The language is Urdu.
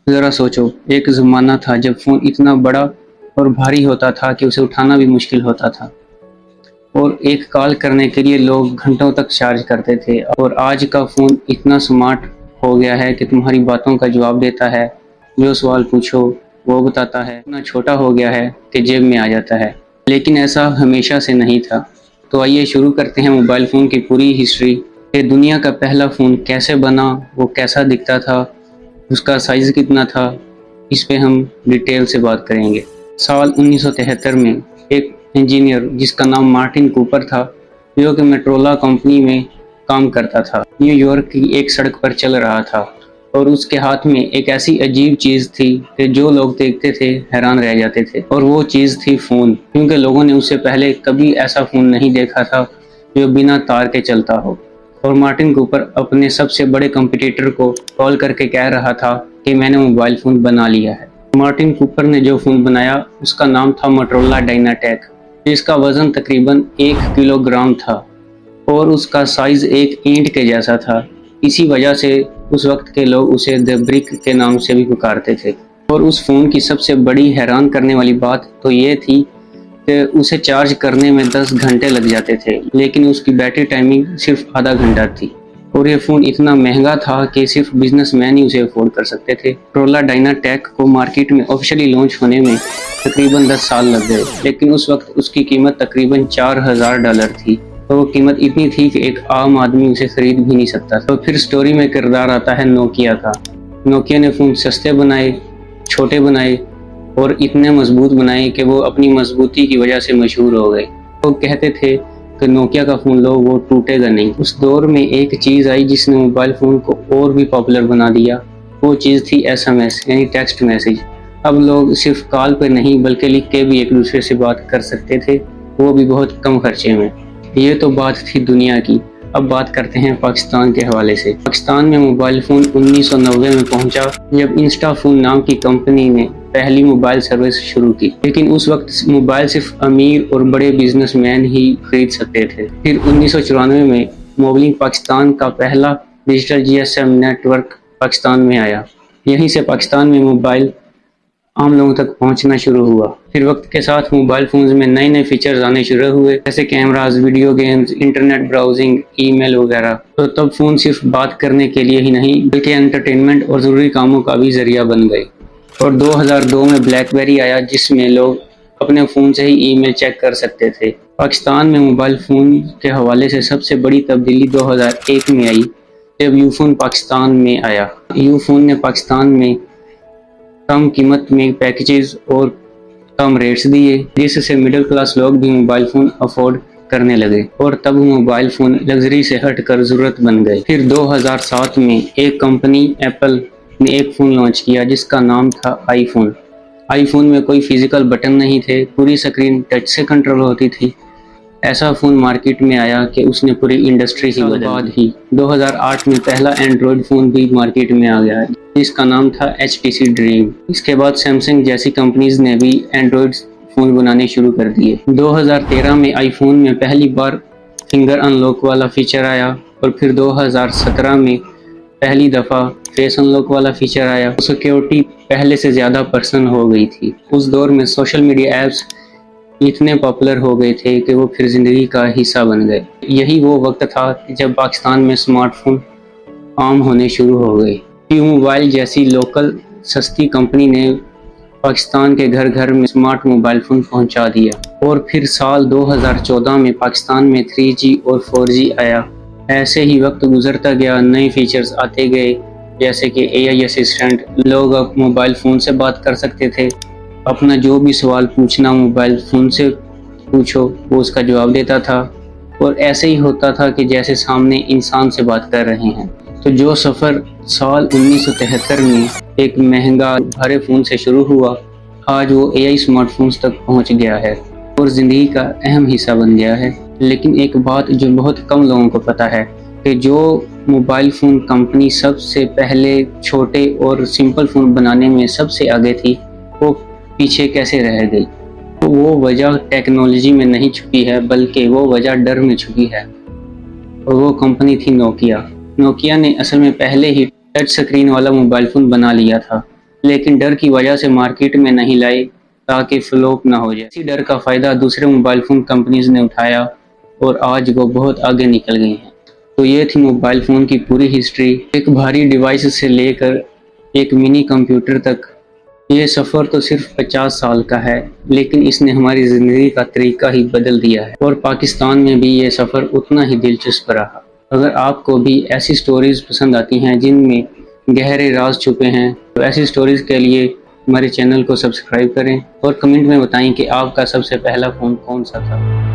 ذرا سوچو، ایک زمانہ تھا جب فون اتنا بڑا اور بھاری ہوتا تھا کہ اسے اٹھانا بھی مشکل ہوتا تھا، اور ایک کال کرنے کے لیے لوگ گھنٹوں تک چارج کرتے تھے، اور آج کا فون اتنا سمارٹ ہو گیا ہے کہ تمہاری باتوں کا جواب دیتا ہے، جو سوال پوچھو وہ بتاتا ہے، اتنا چھوٹا ہو گیا ہے کہ جیب میں آ جاتا ہے۔ لیکن ایسا ہمیشہ سے نہیں تھا۔ تو آئیے شروع کرتے ہیں موبائل فون کی پوری ہسٹری، کہ دنیا کا پہلا فون کیسے بنا، وہ کیسا دکھتا تھا، اس کا سائز کتنا تھا، اس پہ ہم ڈیٹیل سے بات کریں گے۔ سال 1973 میں ایک انجینئر جس کا نام مارٹن کوپر تھا، جو کہ میٹرولا کمپنی میں کام کرتا تھا، نیو یارک کی ایک سڑک پر چل رہا تھا، اور اس کے ہاتھ میں ایک ایسی عجیب چیز تھی کہ جو لوگ دیکھتے تھے حیران رہ جاتے تھے، اور وہ چیز تھی فون، کیونکہ لوگوں نے اس سے پہلے کبھی ایسا فون نہیں دیکھا تھا جو بنا تار کے چلتا ہو۔ اور مارٹن کوپر اپنے سب سے بڑے کمپیٹیٹر کو کال کر کے کہہ رہا تھا کہ میں نے موبائل فون بنا لیا ہے۔ مارٹن کوپر نے جو فون بنایا اس کا نام تھا موٹرولا ڈائناٹیک، جس کا وزن تقریباً 1 کلو گرام تھا، اور اس کا سائز ایک اینٹ کے جیسا تھا۔ اسی وجہ سے اس وقت کے لوگ اسے دی برک کے نام سے بھی پکارتے تھے۔ اور اس فون کی سب سے بڑی حیران کرنے والی بات تو یہ تھی کہ اسے چارج کرنے میں 10 گھنٹے لگ جاتے تھے، لیکن اس کی بیٹری ٹائمنگ صرف آدھا گھنٹہ تھی۔ اور یہ فون اتنا مہنگا تھا کہ صرف بزنس مین ہی اسے افورڈ کر سکتے تھے۔ موٹرولا ڈائناٹیک کو مارکیٹ میں آفیشلی لانچ ہونے میں تقریباً 10 سال لگ گئے، لیکن اس وقت اس کی قیمت تقریباً $4000 تھی، اور وہ قیمت اتنی تھی کہ ایک عام آدمی اسے خرید بھی نہیں سکتا تھا۔ تو پھر سٹوری میں کردار آتا ہے نوکیا کا۔ نوکیا نے فون سستے بنائے، چھوٹے بنائے، اور اتنے مضبوط بنائے کہ وہ اپنی مضبوطی کی وجہ سے مشہور ہو گئے۔ لوگ کہتے تھے کہ نوکیا کا فون لو، وہ ٹوٹے گا نہیں۔ اس دور میں ایک چیز آئی جس نے موبائل فون کو اور بھی پاپولر بنا دیا، وہ چیز تھی SMS، یعنی ٹیکسٹ میسیج۔ اب لوگ صرف کال پہ نہیں بلکہ لکھ کے بھی ایک دوسرے سے بات کر سکتے تھے، وہ بھی بہت کم خرچے میں۔ یہ تو بات تھی دنیا کی۔ اب بات کرتے ہیں پاکستان کے حوالے سے۔ پاکستان میں موبائل فون 1990 میں پہنچا، جب انسٹا فون نام کی کمپنی نے پہلی موبائل سروس شروع کی، لیکن اس وقت موبائل صرف امیر اور بڑے بزنس مین ہی خرید سکتے تھے۔ پھر 1994 میں موبلنگ پاکستان کا پہلا digital GSM network Pakistan میں آیا۔ یہیں سے پاکستان میں موبائل عام لوگوں تک پہنچنا شروع ہوا۔ پھر وقت کے ساتھ موبائل فونز میں نئے نئے فیچرز آنے شروع ہوئے، جیسے cameras, video games, internet browsing, email وغیرہ۔ تو تب فون صرف بات کرنے کے لیے ہی نہیں بلکہ انٹرٹینمنٹ اور ضروری کاموں کا بھی ذریعہ بن گئے۔ اور 2002 میں بلیک بیری آیا، جس میں لوگ اپنے فون سے ہی ای میل چیک کر سکتے تھے۔ پاکستان میں موبائل فون کے حوالے سے سب سے بڑی تبدیلی 2001 میں آئی، جب یو فون پاکستان میں آیا۔ یو فون نے پاکستان میں کم قیمت میں پیکیجز اور کم ریٹس دیے، جس سے مڈل کلاس لوگ بھی موبائل فون افورڈ کرنے لگے، اور تب موبائل فون لگژری سے ہٹ کر ضرورت بن گئے۔ پھر 2007 میں ایک کمپنی ایپل نے ایک فون لانچ کیا جس کا نام تھا آئی فون۔ آئی فون میں کوئی فزیکل بٹن نہیں تھے، پوری سکرین ٹچ سے کنٹرول ہوتی تھی۔ ایسا فون مارکیٹ میں آیا کہ اس نے پوری انڈسٹری ہی بدل دی۔ بعد ہی 2008 میں پہلا اینڈرائڈ فون بھی مارکیٹ میں آ گیا، جس کا نام تھا HTC ڈریم۔ اس کے بعد سیمسنگ جیسی کمپنیز نے بھی اینڈرائڈ فون بنانے شروع کر دیے۔ 2013 میں آئی فون میں پہلی بار فنگر ان لاک والا فیچر آیا، اور پھر 2017 میں پہلی دفعہ فیس ان لاک والا فیچر آیا۔ سیکیورٹی پہلے سے زیادہ پرسنل ہو گئی تھی۔ اس دور میں سوشل میڈیا ایپس اتنے پاپولر ہو گئے تھے کہ وہ پھر زندگی کا حصہ بن گئے۔ یہی وہ وقت تھا جب پاکستان میں اسمارٹ فون عام ہونے شروع ہو گئے۔ کیو موبائل جیسی لوکل سستی کمپنی نے پاکستان کے گھر گھر میں اسمارٹ موبائل فون پہنچا دیا۔ اور پھر سال 2014 میں پاکستان میں 3G اور 4G آیا۔ ایسے ہی وقت گزرتا گیا، نئے فیچرز آتے گئے، جیسے کہ AI اسسٹنٹ۔ لوگ اب موبائل فون سے بات کر سکتے تھے، اپنا جو بھی سوال پوچھنا موبائل فون سے پوچھو، وہ اس کا جواب دیتا تھا، اور ایسے ہی ہوتا تھا کہ جیسے سامنے انسان سے بات کر رہے ہیں۔ تو جو سفر سال 1973 میں ایک مہنگا بھارے فون سے شروع ہوا، آج وہ AI اسمارٹ فونز تک پہنچ گیا ہے اور زندگی کا اہم حصہ بن گیا ہے۔ لیکن ایک بات جو بہت کم لوگوں کو پتہ ہے کہ جو موبائل فون کمپنی سب سے پہلے چھوٹے اور سمپل فون بنانے میں سب سے آگے تھی، وہ پیچھے کیسے رہ گئی۔ وہ وجہ ٹیکنالوجی میں نہیں چھپی ہے، بلکہ وہ وجہ ڈر میں چھپی ہے، اور وہ کمپنی تھی نوکیا۔ نوکیا نے اصل میں پہلے ہی ٹچ سکرین والا موبائل فون بنا لیا تھا، لیکن ڈر کی وجہ سے مارکیٹ میں نہیں لائے تاکہ فلوپ نہ ہو جائے۔ اسی ڈر کا فائدہ دوسرے موبائل فون کمپنیز نے اٹھایا اور آج وہ بہت آگے نکل گئی ہیں۔ تو یہ تھی موبائل فون کی پوری ہسٹری، ایک بھاری ڈیوائس سے لے کر ایک منی کمپیوٹر تک۔ یہ سفر تو صرف 50 سال کا ہے، لیکن اس نے ہماری زندگی کا طریقہ ہی بدل دیا ہے، اور پاکستان میں بھی یہ سفر اتنا ہی دلچسپ رہا۔ اگر آپ کو بھی ایسی سٹوریز پسند آتی ہیں جن میں گہرے راز چھپے ہیں، تو ایسی سٹوریز کے لیے ہمارے چینل کو سبسکرائب کریں اور کمنٹ میں بتائیں کہ آپ کا سب سے پہلا فون کون سا تھا۔